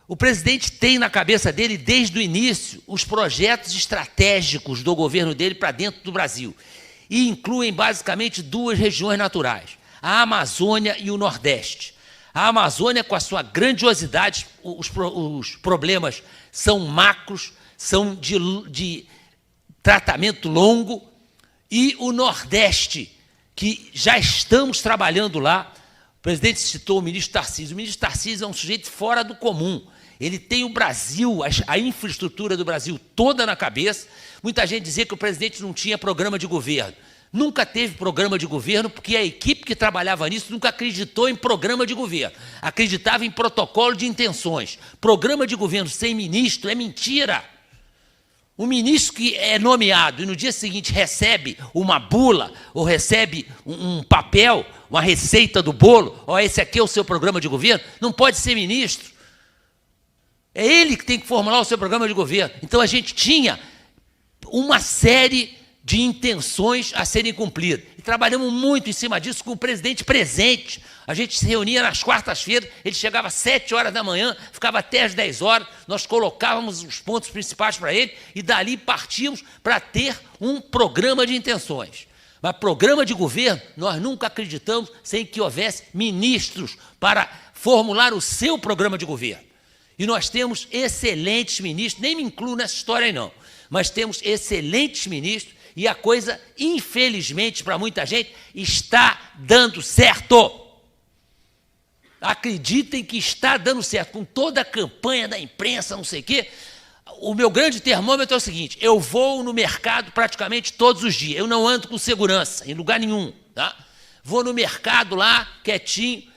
O presidente tem na cabeça dele, desde o início, os projetos estratégicos do governo dele para dentro do Brasil. E incluem, basicamente, duas regiões naturais, a Amazônia e o Nordeste. A Amazônia, com a sua grandiosidade, os problemas são macros, são de tratamento longo, e o Nordeste, que já estamos trabalhando lá. O presidente citou o ministro Tarcísio. O ministro Tarcísio é um sujeito fora do comum. Ele tem o Brasil, a infraestrutura do Brasil toda na cabeça. Muita gente dizia que o presidente não tinha programa de governo. Nunca teve programa de governo, porque a equipe que trabalhava nisso nunca acreditou em programa de governo. Acreditava em protocolo de intenções. Programa de governo sem ministro é mentira. O ministro que é nomeado e no dia seguinte recebe uma bula ou recebe um papel, uma receita do bolo, ó, esse aqui é o seu programa de governo, não pode ser ministro. É ele que tem que formular o seu programa de governo. Então, a gente tinha uma série de intenções a serem cumpridas. E trabalhamos muito em cima disso com o presidente presente. A gente se reunia nas quartas-feiras, ele chegava às 7 horas da manhã, ficava até às 10 horas, nós colocávamos os pontos principais para ele e dali partíamos para ter um programa de intenções. Mas programa de governo, nós nunca acreditamos sem que houvesse ministros para formular o seu programa de governo. E nós temos excelentes ministros, nem me incluo nessa história aí não, mas temos excelentes ministros e a coisa, infelizmente, para muita gente, está dando certo. Acreditem que está dando certo, com toda a campanha da imprensa, não sei o quê. O meu grande termômetro é o seguinte, eu vou no mercado praticamente todos os dias, eu não ando com segurança em lugar nenhum, tá? Vou no mercado lá, quietinho,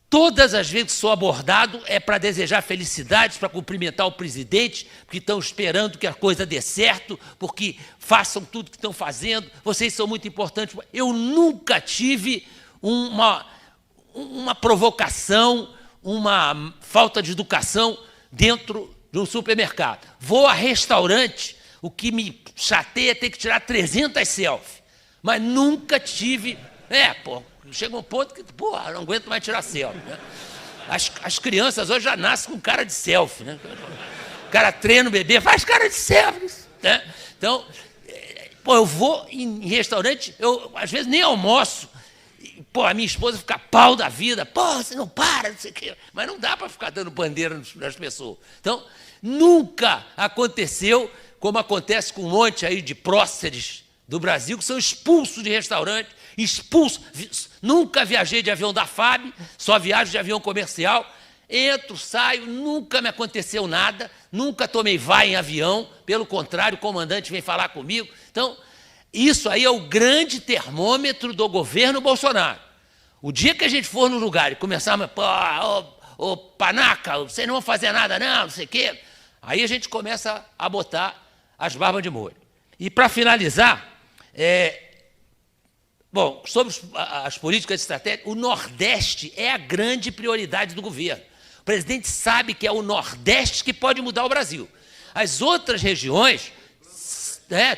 todas as vezes que sou abordado é para desejar felicidades, para cumprimentar o presidente, porque estão esperando que a coisa dê certo, porque façam tudo que estão fazendo, vocês são muito importantes. Eu nunca tive uma provocação, uma falta de educação dentro de um supermercado. Vou a restaurante, o que me chateia é ter que tirar 300 selfies, mas nunca tive... chega um ponto que, não aguento mais tirar selfie. Né? As crianças hoje já nascem com cara de selfie. Né? O cara treina o bebê, faz cara de selfie. Né? Então, eu vou em restaurante, eu às vezes nem almoço. A minha esposa fica pau da vida. Você não para, não sei o quê. Mas não dá para ficar dando bandeira nas pessoas. Então, nunca aconteceu, como acontece com um monte aí de próceres do Brasil, que são expulsos de restaurante, expulsos. Nunca viajei de avião da FAB, só viajo de avião comercial. Entro, saio, nunca me aconteceu nada, nunca tomei vai em avião, pelo contrário, o comandante vem falar comigo. Então, isso aí é o grande termômetro do governo Bolsonaro. O dia que a gente for no lugar e começar a panaca, vocês não vão fazer nada não sei o quê, aí a gente começa a botar as barbas de molho. E para finalizar, sobre as políticas estratégicas, o Nordeste é a grande prioridade do governo. O presidente sabe que é o Nordeste que pode mudar o Brasil. As outras regiões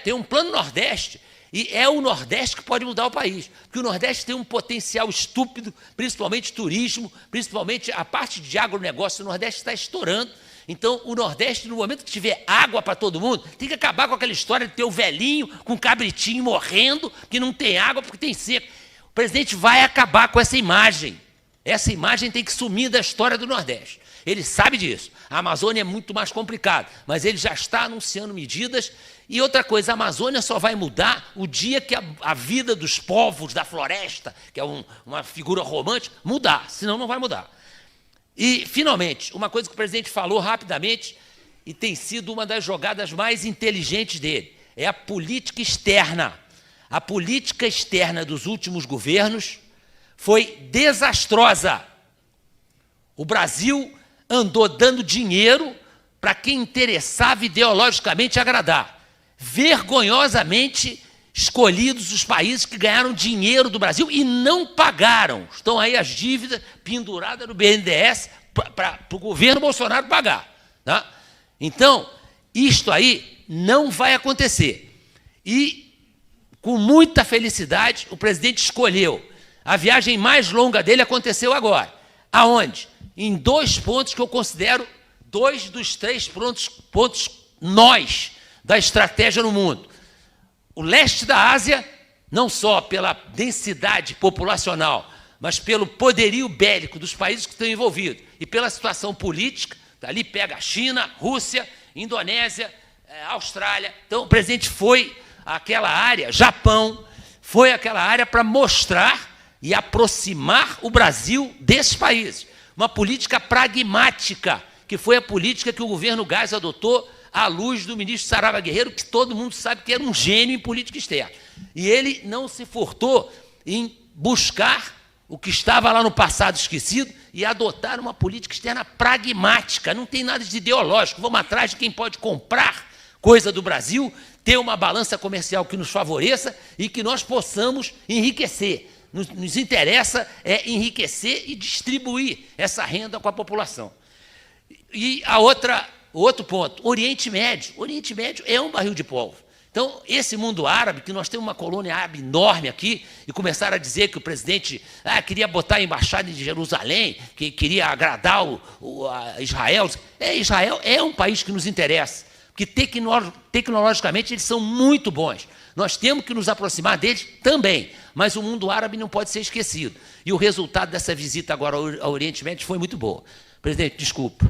tem um plano Nordeste, e é o Nordeste que pode mudar o país. Porque o Nordeste tem um potencial estúpido, principalmente turismo, principalmente a parte de agronegócio. O Nordeste está estourando. Então, o Nordeste, no momento que tiver água para todo mundo, tem que acabar com aquela história de ter o velhinho com o cabritinho morrendo, que não tem água porque tem seca. O presidente vai acabar com essa imagem. Essa imagem tem que sumir da história do Nordeste. Ele sabe disso. A Amazônia é muito mais complicada, mas ele já está anunciando medidas. E outra coisa, a Amazônia só vai mudar o dia que a vida dos povos da floresta, que é uma figura romântica, mudar, senão não vai mudar. E, finalmente, uma coisa que o presidente falou rapidamente, e tem sido uma das jogadas mais inteligentes dele, é a política externa. A política externa dos últimos governos foi desastrosa. O Brasil andou dando dinheiro para quem interessava ideologicamente agradar. Vergonhosamente escolhidos os países que ganharam dinheiro do Brasil e não pagaram. Estão aí as dívidas penduradas no BNDES para o governo Bolsonaro pagar. Tá? Então, isto aí não vai acontecer. E, com muita felicidade, o presidente escolheu. A viagem mais longa dele aconteceu agora. Aonde? Em 2 pontos que eu considero dois dos três pontos nós da estratégia no mundo. O leste da Ásia, não só pela densidade populacional, mas pelo poderio bélico dos países que estão envolvidos e pela situação política, ali pega a China, Rússia, Indonésia, Austrália. Então, o presidente foi àquela área, Japão, foi àquela área para mostrar e aproximar o Brasil desses países. Uma política pragmática, que foi a política que o governo Geisel adotou à luz do ministro Saraiva Guerreiro, que todo mundo sabe que era um gênio em política externa. E ele não se furtou em buscar o que estava lá no passado esquecido e adotar uma política externa pragmática. Não tem nada de ideológico. Vamos atrás de quem pode comprar coisa do Brasil, ter uma balança comercial que nos favoreça e que nós possamos enriquecer. Nos interessa enriquecer e distribuir essa renda com a população. E o outro ponto, Oriente Médio. Oriente Médio é um barril de pólvora. Então, esse mundo árabe, que nós temos uma colônia árabe enorme aqui, e começaram a dizer que o presidente queria botar a embaixada de Jerusalém, que queria agradar a Israel. Israel é um país que nos interessa, porque tecnologicamente eles são muito bons. Nós temos que nos aproximar deles também, mas o mundo árabe não pode ser esquecido. E o resultado dessa visita agora ao Oriente Médio foi muito boa. Presidente, desculpa.